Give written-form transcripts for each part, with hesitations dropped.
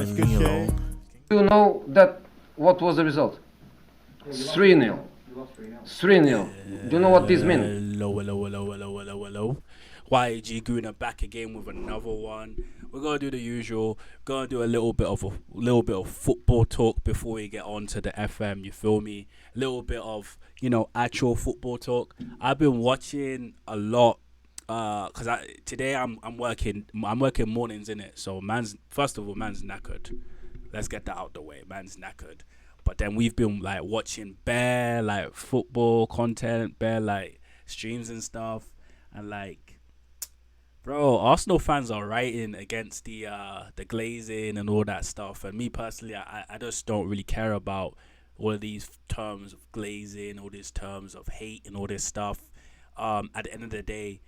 You know that what was the result? 3-0. 3-0. Do you know what this means? Hello. Gooner back again with another one. We're gonna do the usual. Gonna do a little bit of football talk before we get on to the FM. You feel me? A little bit of actual football talk. I've been watching a lot. Cause today I'm working mornings in it. So man's knackered. Let's get that out the way. Man's knackered. But then we've been like watching bare like football content, bare like streams and stuff, and like, bro, Arsenal fans are writing against the glazing and all that stuff. And me personally, I just don't really care about all of these terms of glazing, all these terms of hate and all this stuff. At the end of the day,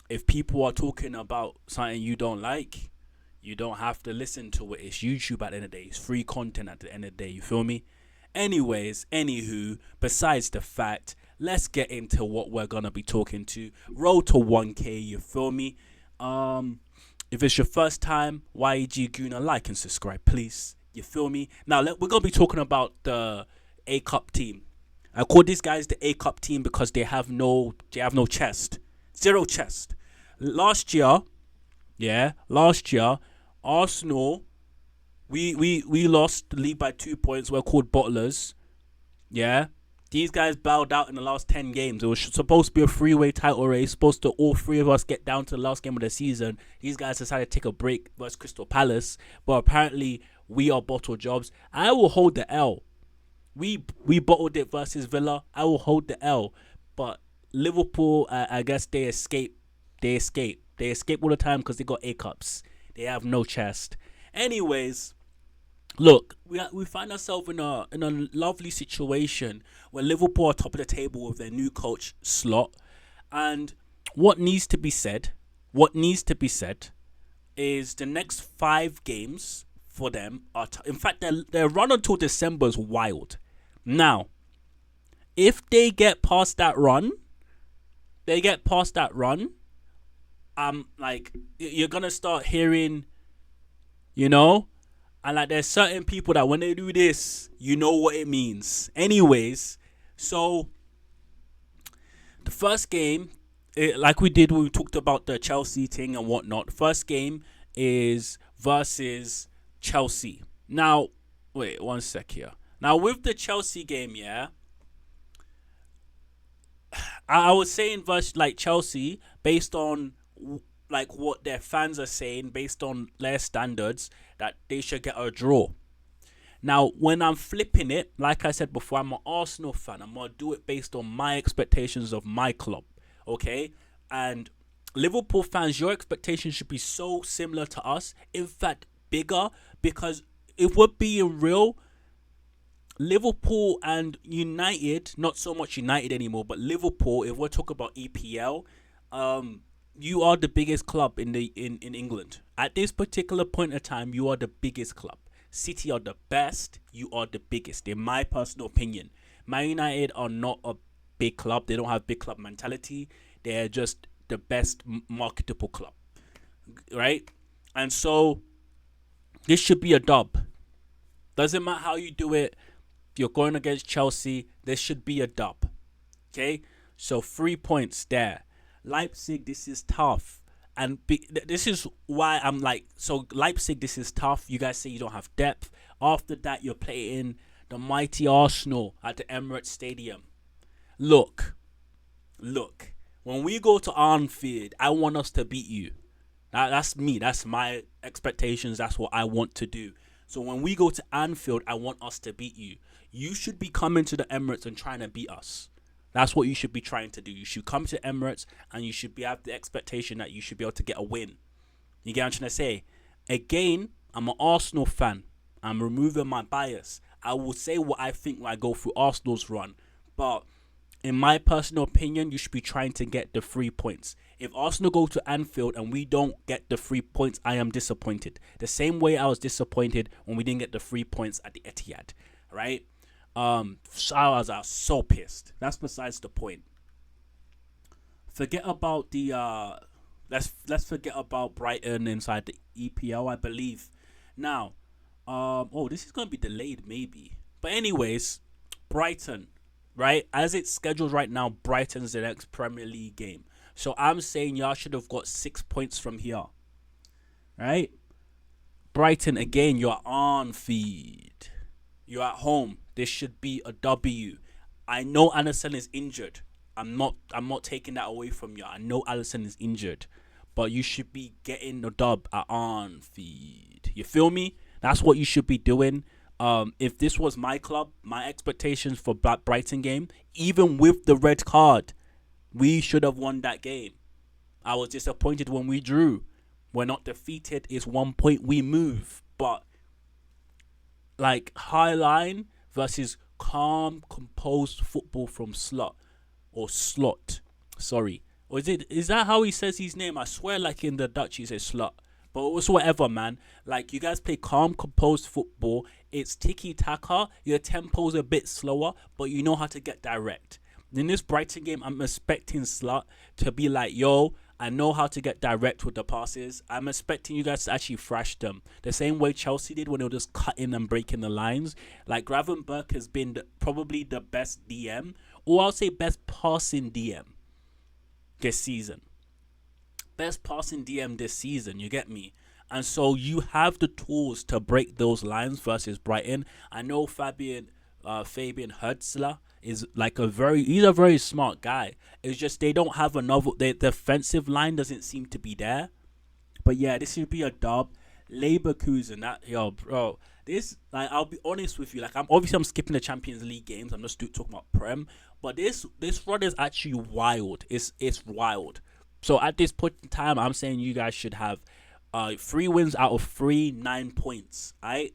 if people are talking about something you don't like, you don't have to listen to it. It's YouTube at the end of the day. It's free content at the end of the day. You feel me? Anyways, anywho, besides the fact, let's get into what we're going to be talking to. Roll to 1K, you feel me? If it's your first time, yeggooner, like and subscribe, please. You feel me? Now, we're going to be talking about the A-Cup team. I call these guys the A-Cup team because they have no chest. Zero chest. Last year, Arsenal, we lost the league by 2 points. We're called bottlers. Yeah. These guys bowed out in the last 10 games. It was supposed to be a three-way title race. Supposed to all three of us get down to the last game of the season. These guys decided to take a break versus Crystal Palace. But apparently, we are bottle jobs. I will hold the L. We bottled it versus Villa. I will hold the L. But Liverpool, I guess they escape. They escape all the time because they got A-Cups. They have no chest. Anyways, look, we find ourselves in a lovely situation where Liverpool are top of the table with their new coach Slot, and what needs to be said is the next 5 games for them are. In fact, their run until December is wild. Now, if they get past that run, like, you're gonna start hearing, and like there's certain people that when they do this, you know what it means. Anyways, so the first game, like we did when we talked about the Chelsea thing and whatnot, the first game is versus Chelsea. Now, wait 1 sec here. Now with the Chelsea game, I was saying versus like Chelsea based on like what their fans are saying, based on their standards, that they should get a draw. Now, when I'm flipping it, like I said before, I'm an Arsenal fan. I'm going to do it based on my expectations of my club, okay? And Liverpool fans, your expectations should be so similar to us. In fact, bigger, because if we're being real, Liverpool and United, not so much United anymore, but Liverpool, if we're talking about EPL, you are the biggest club in England. At this particular point in time, you are the biggest club. City are the best. You are the biggest, in my personal opinion. Man United are not a big club. They don't have big club mentality. They're just the best marketable club, right? And so this should be a dub. Doesn't matter how you do it. If you're going against Chelsea, this should be a dub. Okay? So 3 points there. Leipzig, this is tough. And this is why I'm like, so Leipzig, this is tough. You guys say you don't have depth. After that, you're playing the mighty Arsenal at the Emirates Stadium. Look. When we go to Anfield, I want us to beat you. That's me. That's my expectations. That's what I want to do. So when we go to Anfield, I want us to beat you. You should be coming to the Emirates and trying to beat us. That's what you should be trying to do. You should come to Emirates and you should have the expectation that you should be able to get a win. You get what I'm trying to say? Again, I'm an Arsenal fan. I'm removing my bias. I will say what I think when I go through Arsenal's run. But in my personal opinion, you should be trying to get the 3 points. If Arsenal go to Anfield and we don't get the 3 points, I am disappointed. The same way I was disappointed when we didn't get the 3 points at the Etihad. Right? So I was so pissed. That's besides the point. Forget about the let's forget about Brighton inside the EPL, I believe. Now, this is gonna be delayed maybe. But anyways, Brighton, right? As it's scheduled right now, Brighton's the next Premier League game. So I'm saying y'all should have got 6 points from here, right? Brighton again, you're on feed. You're at home. This should be a W. I know Alisson is injured. I'm not taking that away from you. I know Alisson is injured, but you should be getting the dub at on feed. You feel me? That's what you should be doing. If this was my club, my expectations for Brighton game, even with the red card, we should have won that game. I was disappointed when we drew. We're not defeated. It's 1 point we move. But like high line versus calm, composed football from Slot. Sorry. Or is that how he says his name? I swear like in the Dutch he says Slot. But it's whatever, man. Like, you guys play calm, composed football. It's tiki-taka. Your tempo's a bit slower, but you know how to get direct. In this Brighton game, I'm expecting Slot to be like, yo, I know how to get direct with the passes. I'm expecting you guys to actually thrash them. The same way Chelsea did when they were just cutting and breaking the lines. Like, Gravenberch has been probably the best DM, or I'll say best passing DM this season. Best passing DM this season, you get me? And so you have the tools to break those lines versus Brighton. I know Fabian Hertzler is like he's a very smart guy. It's just they don't have the defensive line doesn't seem to be there. But yeah, this should be a dub. Leverkusen, bro. This, like, I'll be honest with you. Like, I'm skipping the Champions League games. I'm just talking about Prem. But this run is actually wild. It's wild. So at this point in time, I'm saying you guys should have 3 wins out of 3, 9 points. Right?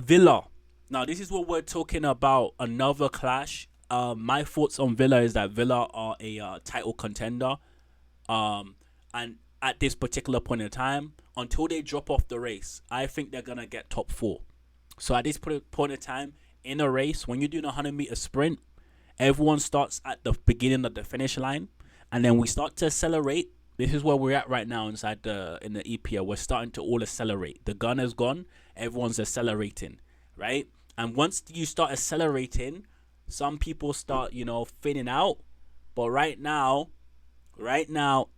Villa. Now, this is what we're talking about. Another clash. My thoughts on Villa is that Villa are a title contender. And at this particular point in time, until they drop off the race, I think they're going to get top 4. So at this point in time, in a race, when you're doing a 100-meter sprint, everyone starts at the beginning of the finish line. And then we start to accelerate. This is where we're at right now in the EPL. We're starting to all accelerate. The gun is gone. Everyone's accelerating, right? And once you start accelerating, some people start, thinning out. But right now,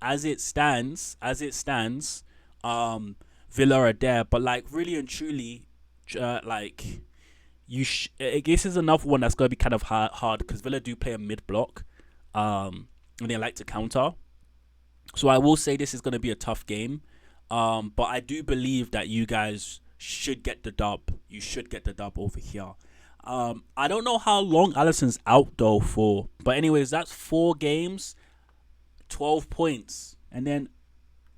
as it stands, Villa are there. But like really and truly, this is another one that's gonna be kind of hard because Villa do play a mid block. And they like to counter. So I will say this is going to be a tough game. But I do believe that you guys should get the dub. You should get the dub over here. I don't know how long Alisson's out, though, for. But anyways, that's 4 games, 12 points. And then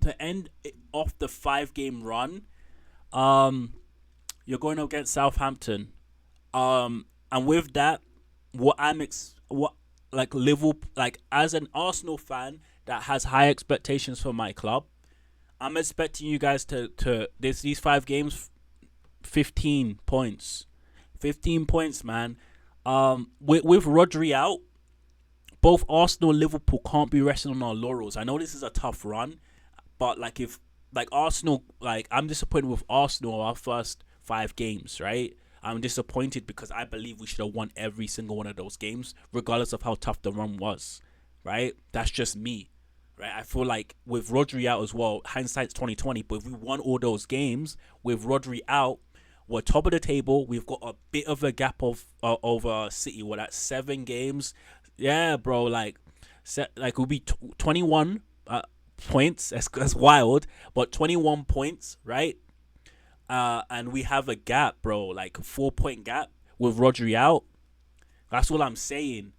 to end off the 5-game run, you're going against Southampton. And with that, like Liverpool, like as an Arsenal fan that has high expectations for my club, I'm expecting you guys to these 5 games, 15 points. 15 points, man. With Rodri out, both Arsenal and Liverpool can't be resting on our laurels. I know this is a tough run, but like if like Arsenal, like I'm disappointed with Arsenal our first 5 games, right? I'm disappointed because I believe we should have won every single one of those games, regardless of how tough the run was, right? That's just me, right? I feel like with Rodri out as well, hindsight's 2020, but if we won all those games with Rodri out, we're top of the table. We've got a bit of a gap of over City. We're at 7 games. Yeah, bro, we'll be 21 points. That's wild, but 21 points, right? And we have a gap, bro, like a 4-point gap with Rodri out. That's all I'm saying,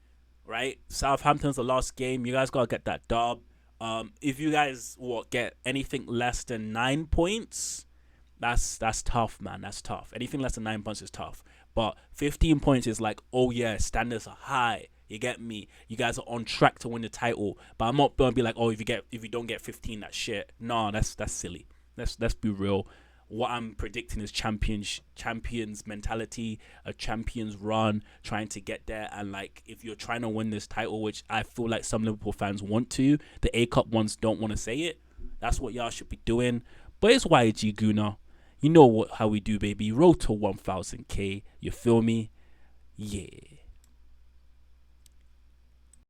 right? Southampton's the last game. You guys got to get that dub. If you guys get anything less than 9 points, that's tough, man. That's tough. Anything less than 9 points is tough. But 15 points is like, oh yeah, standards are high. You get me? You guys are on track to win the title. But I'm not gonna be like, oh, if you don't get 15, that's shit. No, that's silly. Let's be real. What I'm predicting is champions mentality, a champions run, trying to get there. And like, if you're trying to win this title, which I feel like some Liverpool fans want to, the A Cup ones don't want to say it. That's what y'all should be doing. But it's YG Gooner. You know how we do, baby. Road to 1000K. You feel me? Yeah.